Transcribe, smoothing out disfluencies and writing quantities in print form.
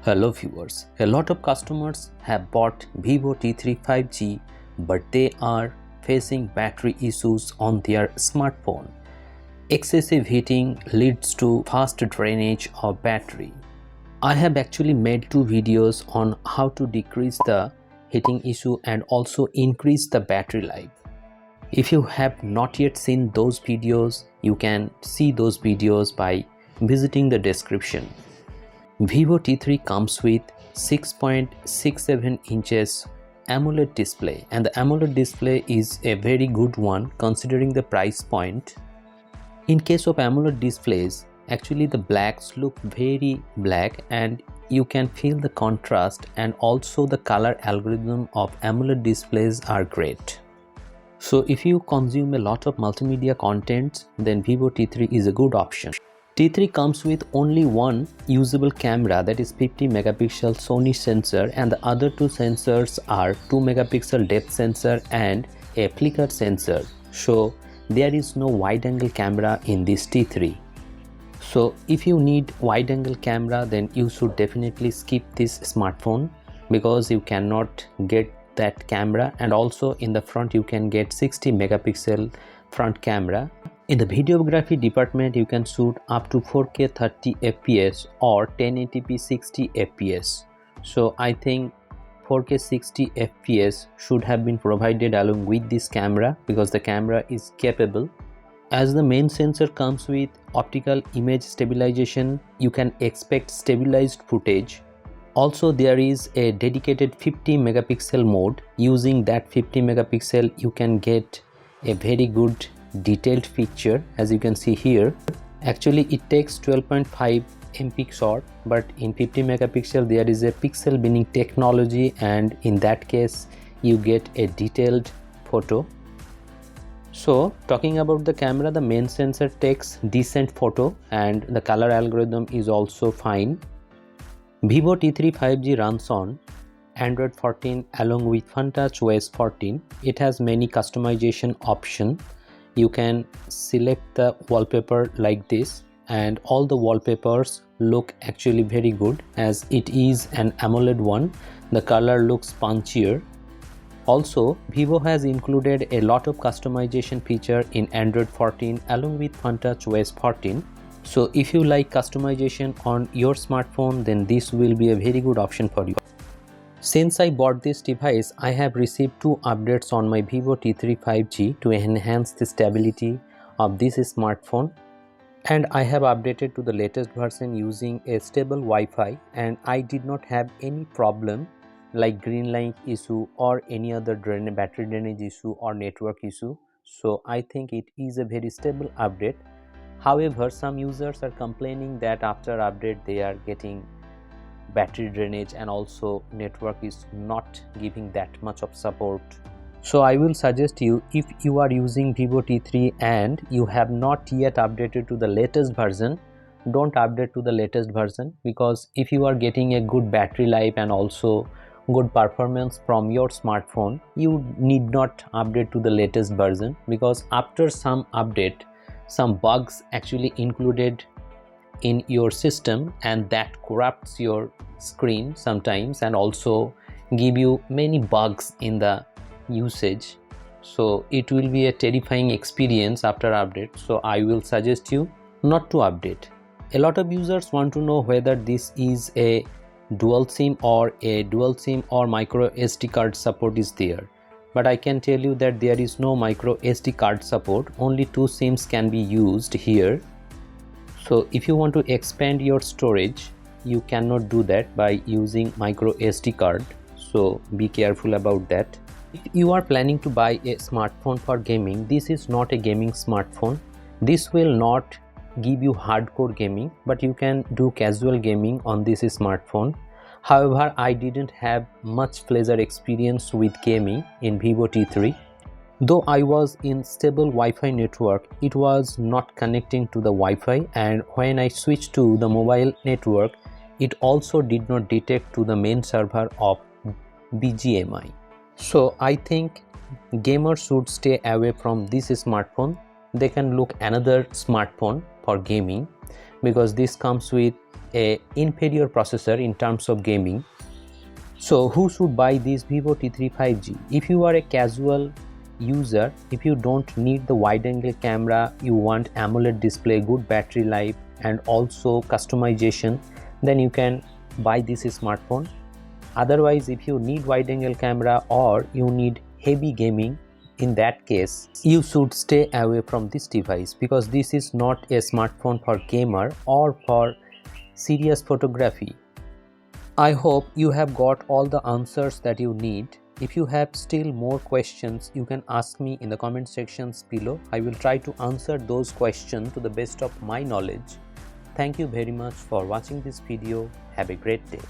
Hello viewers, a lot of customers have bought Vivo T3 5G but they are facing battery issues on their smartphone. Excessive heating leads to fast drainage of battery. I have actually made two videos on how to decrease the heating issue and also increase the battery life. If you have not yet seen those videos, you can see those videos by visiting the description. Vivo T3 comes with 6.67 inches AMOLED display, and the AMOLED display is a very good one considering the price point. In case of AMOLED displays, actually the blacks look very black and you can feel the contrast, and also the color algorithm of AMOLED displays are great. So if you consume a lot of multimedia content, then Vivo T3 is a good option. T3 comes with only one usable camera, that is 50 megapixel Sony sensor, and the other two sensors are 2 megapixel depth sensor and a flicker sensor. So there is no wide angle camera in this T3. So if you need wide angle camera, then you should definitely skip this smartphone because you cannot get that camera, and also in the front you can get 60 megapixel front camera. In the videography department, you can shoot up to 4K 30 fps or 1080p 60 fps. So I think 4K 60 fps should have been provided along with this camera because the camera is capable. As the main sensor comes with optical image stabilization, you can expect stabilized footage. Also there is a dedicated 50 megapixel mode. Using that 50 megapixel you can get a very good detailed picture, as you can see here. Actually it takes 12.5 MP shot, but in 50 megapixel there is a pixel binning technology, and in that case you get a detailed photo. So talking about the camera, the main sensor takes decent photo and the color algorithm is also fine. Vivo T3 5G runs on Android 14 along with FunTouch OS 14. It has many customization options. You can select the wallpaper like this, and all the wallpapers look actually very good as it is an AMOLED one. The color looks punchier. Also, Vivo has included a lot of customization feature in Android 14 along with FunTouch OS 14. So if you like customization on your smartphone, then this will be a very good option for you. Since I bought this device, I have received two updates on my Vivo T3 5G to enhance the stability of this smartphone, and I have updated to the latest version using a stable Wi-Fi, and I did not have any problem like green light issue or any other battery drainage issue or network issue. So I think it is a very stable update. However, some users are complaining that after update they are getting battery drainage and also network is not giving that much of support. So I will suggest you, if you are using Vivo T3 and you have not yet updated to the latest version, don't update to the latest version, because if you are getting a good battery life and also good performance from your smartphone, you need not update to the latest version, because after some update some bugs actually included in your system and that corrupts your screen sometimes and also give you many bugs in the usage. So it will be a terrifying experience after update. So I will suggest you not to update. A lot of users want to know whether this is a dual SIM or micro SD card support is there. But I can tell you that there is no micro SD card support. Only two SIMs can be used here. So if you want to expand your storage, you cannot do that by using micro SD card. So be careful about that. If you are planning to buy a smartphone for gaming, this is not a gaming smartphone. This will not give you hardcore gaming, but you can do casual gaming on this smartphone. However, I didn't have much pleasure experience with gaming in Vivo T3. Though I was in stable Wi-Fi network, it was not connecting to the Wi-Fi, and when I switched to the mobile network, it also did not detect to the main server of BGMI. So I think gamers should stay away from this smartphone. they can look another smartphone for gaming, because this comes with a inferior processor in terms of gaming. So who should buy this Vivo T3 5G? If you are a casual user, if you don't need the wide angle camera, you want AMOLED display, good battery life and also customization, then you can buy this smartphone. Otherwise, if you need wide angle camera or you need heavy gaming, in that case you should stay away from this device, because this is not a smartphone for gamer or for serious photography. I hope you have got all the answers that you need. If you have still more questions, you can ask me in the comment sections below. I will try to answer those questions to the best of my knowledge. Thank you very much for watching this video. Have a great day.